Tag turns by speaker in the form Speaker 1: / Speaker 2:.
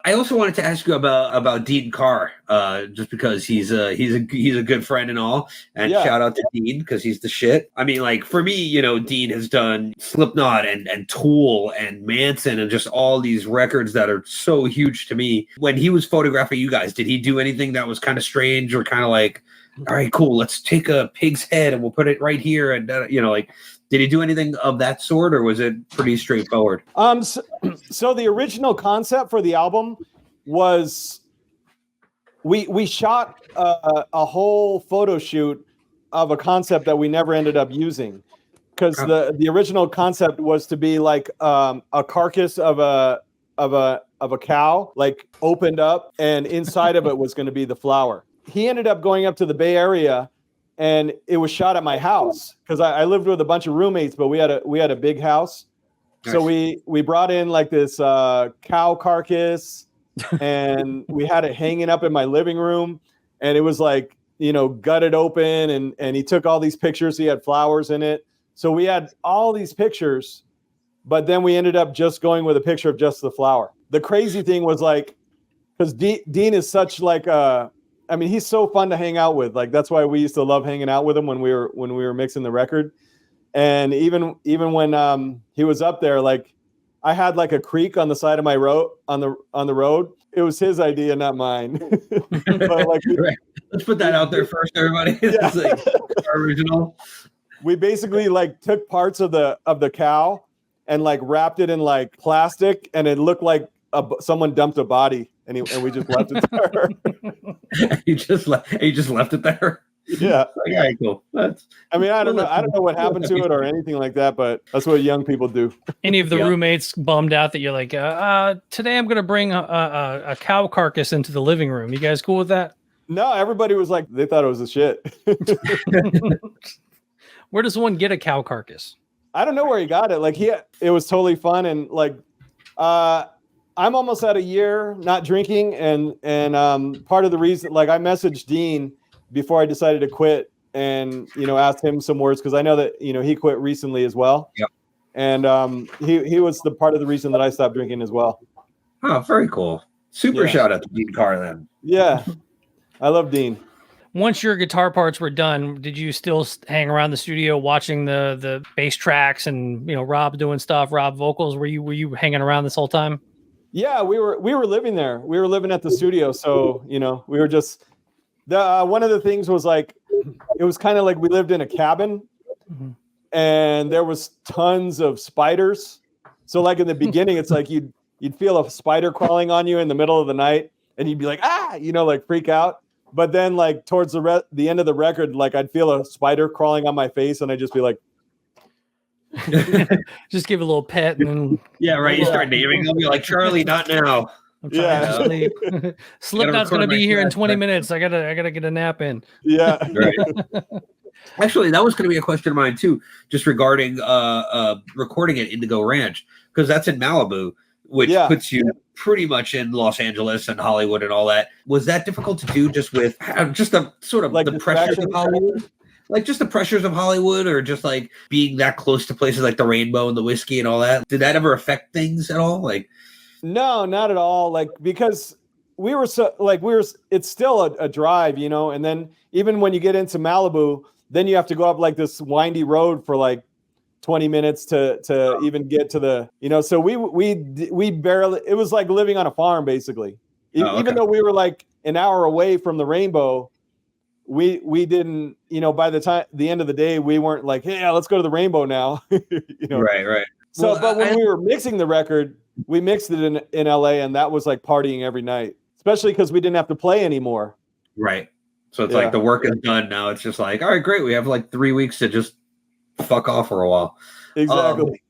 Speaker 1: I also wanted to ask you about Dean Karr, just because he's a good friend and all. And shout out to Dean because he's the shit. I mean, like for me, you know, Dean has done Slipknot and Tool and Manson and just all these records that are so huge to me. When he was photographing you guys, did he do anything that was kind of strange or kind of like, all right, cool, let's take a pig's head and we'll put it right here, and you know, like, did he do anything of that sort, or was it pretty straightforward?
Speaker 2: So the original concept for the album was we shot a whole photo shoot of a concept that we never ended up using, because the original concept was to be like a carcass of a cow, like opened up, and inside of it was going to be the flower. He ended up going up to the Bay Area, and it was shot at my house because I lived with a bunch of roommates, but we had a big house. Nice. So we brought in like this cow carcass, and we had it hanging up in my living room, and it was like, you know, gutted open, and he took all these pictures. He had flowers in it. So we had all these pictures, but then we ended up just going with a picture of just the flower. The crazy thing was like, because Dean is such like I mean, he's so fun to hang out with. Like, that's why we used to love hanging out with him when we were mixing the record. And even when he was up there, like I had like a creek on the side of my road on the road. It was his idea, not mine. But like,
Speaker 1: right. Let's put that out there first, everybody. It's like original.
Speaker 2: We basically like took parts of the cow and like wrapped it in like plastic, and it looked like someone dumped a body. And we just left it there.
Speaker 1: You just left it there.
Speaker 2: Yeah.
Speaker 1: Okay, cool.
Speaker 2: I mean, I don't know what happened to it or anything like that, but that's what young people do.
Speaker 3: Any of the roommates bummed out that you're like, today I'm going to bring a cow carcass into the living room. You guys cool with that?
Speaker 2: No, everybody was like, they thought it was a shit.
Speaker 3: Where does one get a cow carcass?
Speaker 2: I don't know where he got it. Like it was totally fun, and like, I'm almost at a year not drinking, and part of the reason, like, I messaged Dean before I decided to quit, and asked him some words, because I know that he quit recently as well.
Speaker 1: Yep.
Speaker 2: And he was the part of the reason that I stopped drinking as well.
Speaker 1: Oh, very cool. Super shout out to Dean Karr then.
Speaker 2: Yeah, I love Dean.
Speaker 3: Once your guitar parts were done, did you still hang around the studio watching the bass tracks and Rob doing stuff, Rob vocals? Were you hanging around this whole time?
Speaker 2: Yeah, we were living there. We were living at the studio, so we were just one of the things was like, it was kind of like we lived in a cabin, and there was tons of spiders. So like in the beginning, it's like you'd feel a spider crawling on you in the middle of the night, and you'd be like, like freak out. But then like towards the end of the record, like I'd feel a spider crawling on my face, and I'd just be like,
Speaker 3: just give a little pet, and then
Speaker 1: you start naming them. You're like, Charlie, not now.
Speaker 3: I'm trying to sleep. Slipknot's gonna be here in 20 minutes. I gotta get a nap in.
Speaker 2: Yeah.
Speaker 1: Right. Actually, that was gonna be a question of mine too, just regarding recording at Indigo Ranch, because that's in Malibu, which puts you pretty much in Los Angeles and Hollywood and all that. Was that difficult to do just with just the sort of like the pressures of Hollywood? Like just the pressures of Hollywood, or just like being that close to places like the Rainbow and the Whiskey and all that? Did that ever affect things at all? Like,
Speaker 2: no, not at all. Like, because it's still a drive, and then even when you get into Malibu, then you have to go up like this windy road for like 20 minutes to even get to the, so we barely, it was like living on a farm basically. Even though we were like an hour away from the Rainbow, we didn't, by the end of the day, we weren't like, hey, let's go to the Rainbow now.
Speaker 1: Right.
Speaker 2: So, but when we were mixing the record, we mixed it in LA, and that was like partying every night, especially because we didn't have to play anymore.
Speaker 1: Right. So it's like the work is done now. It's just like, all right, great. We have like 3 weeks to just fuck off for a while.
Speaker 2: Exactly.